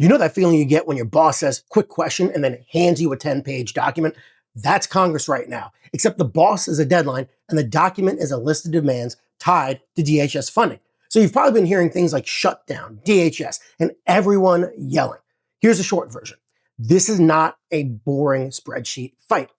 You know that feeling you get when your boss says, quick question, and then hands you a 10-page document? That's Congress right now, except the boss is a deadline and the document is a list of demands tied to DHS funding. So you've probably been hearing things like shutdown, DHS, and everyone yelling. Here's a short version. This is not a boring spreadsheet fight.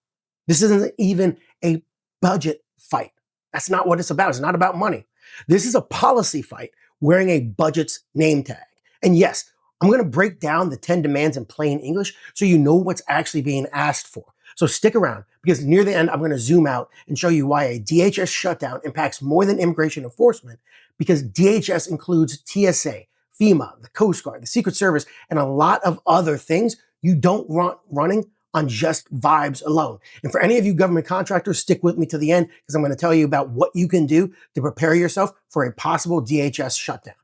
This isn't even a budget fight. That's not what it's about. It's not about money. This is a policy fight wearing a budget's name tag. And yes, I'm going to break down the 10 demands in plain English so you know what's actually being asked for. So stick around, because near the end, I'm going to zoom out and show you why a DHS shutdown impacts more than immigration enforcement, because DHS includes TSA, FEMA, the Coast Guard, the Secret Service, and a lot of other things you don't want running on just vibes alone. And for any of you government contractors, stick with me to the end, because I'm going to tell you about what you can do to prepare yourself for a possible DHS shutdown.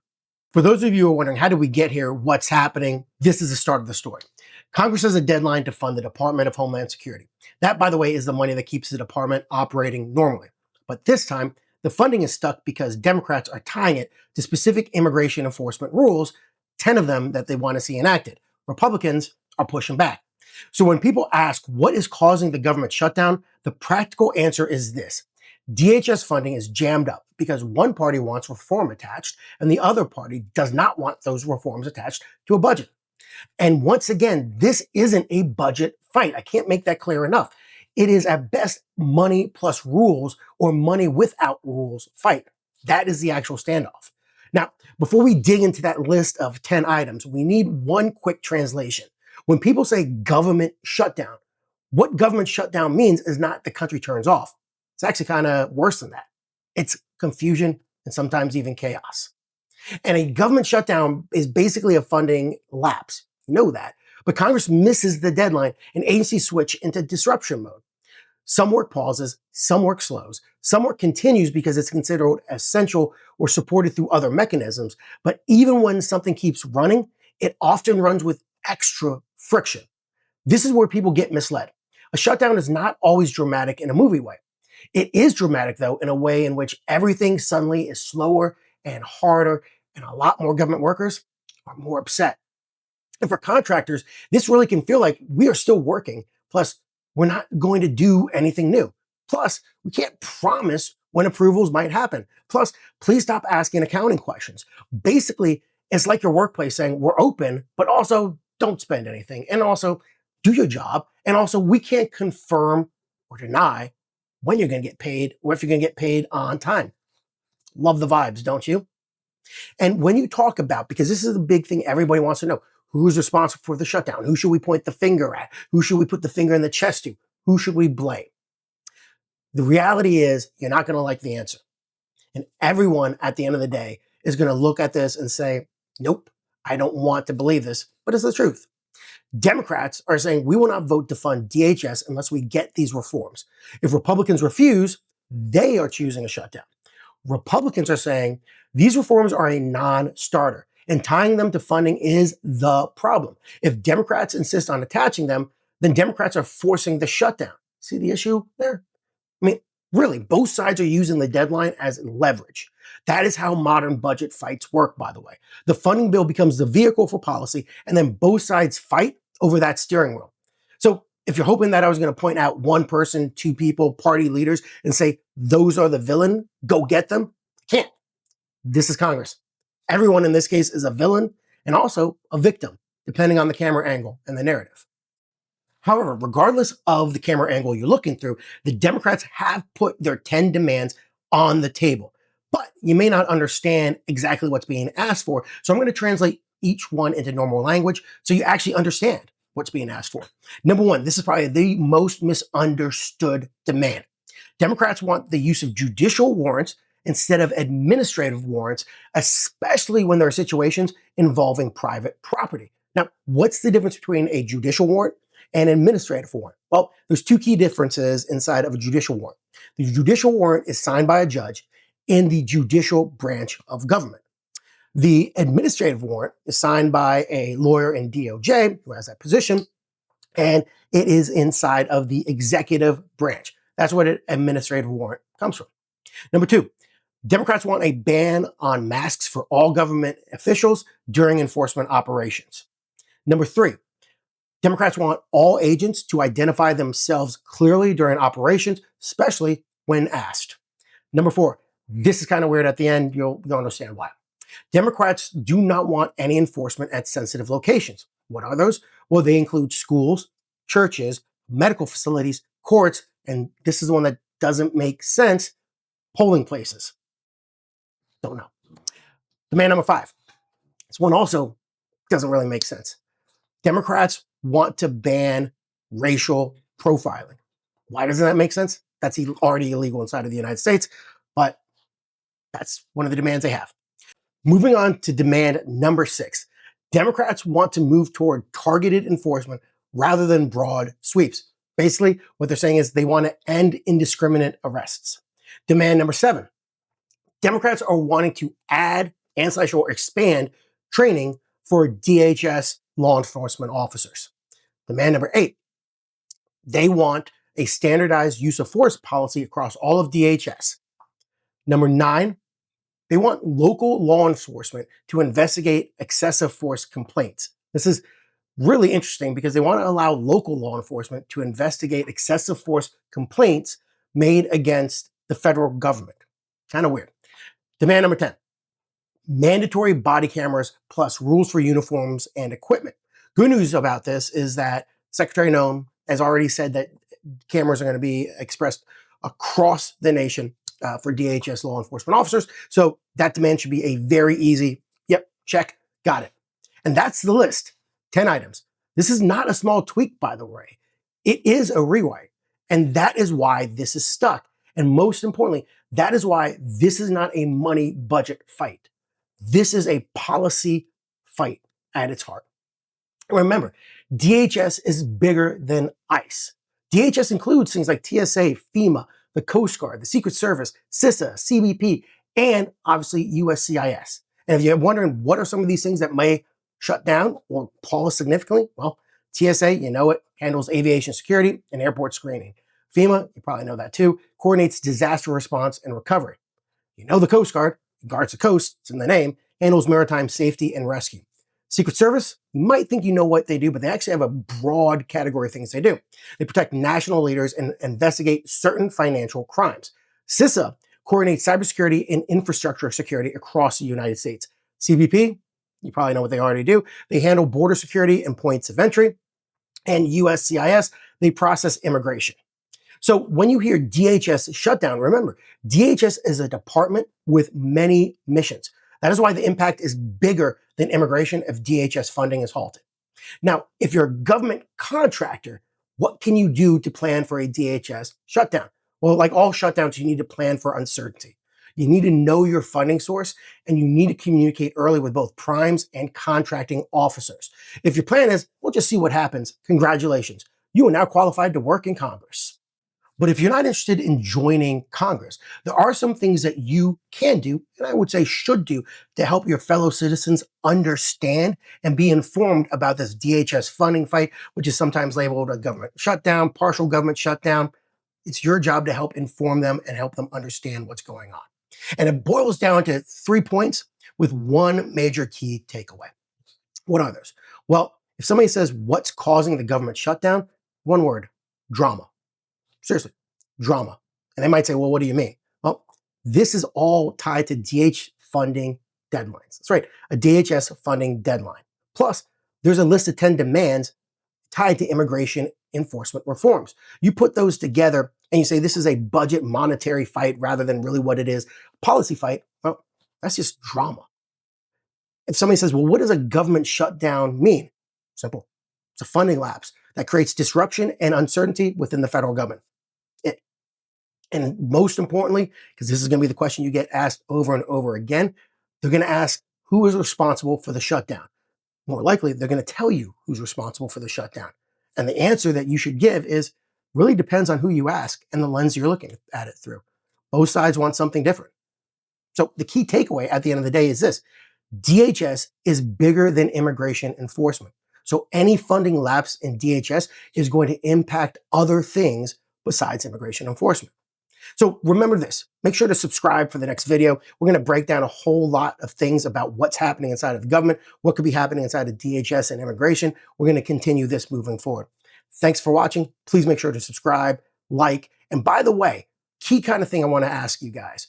For those of you who are wondering, how did we get here? What's happening? This is the start of the story. Congress has a deadline to fund the Department of Homeland Security. That, by the way, is the money that keeps the department operating normally. But this time, the funding is stuck because Democrats are tying it to specific immigration enforcement rules, 10 of them that they want to see enacted. Republicans are pushing back. So when people ask what is causing the government shutdown, the practical answer is this. DHS funding is jammed up because one party wants reform attached and the other party does not want those reforms attached to a budget. And once again, this isn't a budget fight. I can't make that clear enough. It is at best money plus rules or money without rules fight. That is the actual standoff. Now, before we dig into that list of 10 items, we need one quick translation. When people say government shutdown, what government shutdown means is not the country turns off. It's actually kind of worse than that. It's confusion and sometimes even chaos. And a government shutdown is basically a funding lapse. You know that. But Congress misses the deadline and agencies switch into disruption mode. Some work pauses, some work slows, some work continues because it's considered essential or supported through other mechanisms. But even when something keeps running, it often runs with extra friction. This is where people get misled. A shutdown is not always dramatic in a movie way. It is dramatic, though, in a way in which everything suddenly is slower and harder, and a lot more government workers are more upset. And for contractors, this really can feel like we are still working, plus we're not going to do anything new. Plus, we can't promise when approvals might happen. Plus, please stop asking accounting questions. Basically, it's like your workplace saying, we're open, but also don't spend anything. And also, do your job. And also, we can't confirm or deny when you're going to get paid or if you're going to get paid on time. Love the vibes, don't you? And when you talk about, because this is the big thing everybody wants to know, who's responsible for the shutdown? Who should we point the finger at? Who should we put the finger in the chest to? Who should we blame? The reality is you're not going to like the answer. And everyone at the end of the day is going to look at this and say, nope, I don't want to believe this, but it's the truth. Democrats are saying we will not vote to fund DHS unless we get these reforms. If Republicans refuse, they are choosing a shutdown. Republicans are saying these reforms are a non-starter, and tying them to funding is the problem. If Democrats insist on attaching them, then Democrats are forcing the shutdown. See the issue there? I mean, really, both sides are using the deadline as leverage. That is how modern budget fights work, by the way. The funding bill becomes the vehicle for policy, and then both sides fight over that steering wheel. So if you're hoping that I was going to point out one person, two people, party leaders, and say, those are the villain, go get them, I can't. This is Congress. Everyone in this case is a villain and also a victim, depending on the camera angle and the narrative. However, regardless of the camera angle you're looking through, the Democrats have put their 10 demands on the table. But you may not understand exactly what's being asked for, so I'm going to translate each one into normal language so you actually understand what's being asked for. Number one, this is probably the most misunderstood demand. Democrats want the use of judicial warrants instead of administrative warrants, especially when there are situations involving private property. Now, what's the difference between a judicial warrant and an administrative warrant? Well, there's two key differences inside of a judicial warrant. The judicial warrant is signed by a judge in the judicial branch of government. The administrative warrant is signed by a lawyer in DOJ who has that position, and it is inside of the executive branch. That's what an administrative warrant comes from. Number two, Democrats want a ban on masks for all government officials during enforcement operations. Number 3, Democrats want all agents to identify themselves clearly during operations, especially when asked. Number 4, this is kind of weird at the end. You'll understand why. Democrats do not want any enforcement at sensitive locations. What are those? Well, they include schools, churches, medical facilities, courts, and this is the one that doesn't make sense, polling places. Don't know. Demand number 5. This one also doesn't really make sense. Democrats want to ban racial profiling. Why doesn't that make sense? That's already illegal inside of the United States, but that's one of the demands they have. Moving on to demand number 6. Democrats want to move toward targeted enforcement rather than broad sweeps. Basically, what they're saying is they want to end indiscriminate arrests. Demand number 7. Democrats are wanting to add and/or expand training for DHS law enforcement officers. Demand number 8. They want a standardized use of force policy across all of DHS. Number 9. They want local law enforcement to investigate excessive force complaints. This is really interesting because they want to allow local law enforcement to investigate excessive force complaints made against the federal government. Kind of weird. Demand number 10. Mandatory body cameras plus rules for uniforms and equipment. Good news about this is that Secretary Noem has already said that cameras are going to be expressed across the nation for DHS law enforcement officers. So that demand should be a very easy, yep, check, got it. And that's the list, 10 items. This is not a small tweak, by the way. It is a rewrite. And that is why this is stuck. And most importantly, that is why this is not a money budget fight. This is a policy fight at its heart. Remember, DHS is bigger than ICE. DHS includes things like TSA, FEMA, the Coast Guard, the Secret Service, CISA, CBP, and obviously USCIS. And if you're wondering what are some of these things that may shut down or pause significantly, well, TSA, you know it, handles aviation security and airport screening. FEMA, you probably know that too, coordinates disaster response and recovery. You know the Coast Guard, guards the coast, it's in the name, handles maritime safety and rescue. Secret Service, you might think you know what they do, but they actually have a broad category of things they do. They protect national leaders and investigate certain financial crimes. CISA coordinates cybersecurity and infrastructure security across the United States. CBP, you probably know what they already do. They handle border security and points of entry. And USCIS, they process immigration. So when you hear DHS shutdown, remember, DHS is a department with many missions. That is why the impact is bigger than immigration if DHS funding is halted. Now, if you're a government contractor, what can you do to plan for a DHS shutdown? Well, like all shutdowns, you need to plan for uncertainty. You need to know your funding source, and you need to communicate early with both primes and contracting officers. If your plan is, we'll just see what happens, congratulations. You are now qualified to work in Congress. But if you're not interested in joining Congress, there are some things that you can do, and I would say should do, to help your fellow citizens understand and be informed about this DHS funding fight, which is sometimes labeled a government shutdown, partial government shutdown. It's your job to help inform them and help them understand what's going on. And it boils down to 3 points with one major key takeaway. What are those? Well, if somebody says, what's causing the government shutdown? One word, drama. Seriously, drama. And they might say, well, what do you mean? Well, this is all tied to DH funding deadlines. That's right, a DHS funding deadline. Plus, there's a list of 10 demands tied to immigration enforcement reforms. You put those together and you say this is a budget monetary fight rather than really what it is, a policy fight. Well, that's just drama. If somebody says, well, what does a government shutdown mean? Simple. It's a funding lapse that creates disruption and uncertainty within the federal government. And most importantly, because this is going to be the question you get asked over and over again, they're going to ask who is responsible for the shutdown. More likely, they're going to tell you who's responsible for the shutdown. And the answer that you should give is really depends on who you ask and the lens you're looking at it through. Both sides want something different. So the key takeaway at the end of the day is this: DHS is bigger than immigration enforcement. So any funding lapse in DHS is going to impact other things besides immigration enforcement. So remember this, make sure to subscribe for the next video. We're going to break down a whole lot of things about what's happening inside of the government, what could be happening inside of DHS and immigration. We're going to continue this moving forward. Thanks for watching. Please make sure to subscribe, like, and by the way, key kind of thing I want to ask you guys,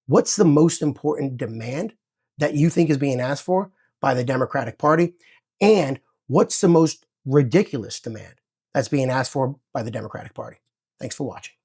what's the most important demand that you think is being asked for by the Democratic Party? And what's the most ridiculous demand that's being asked for by the Democratic Party? Thanks for watching.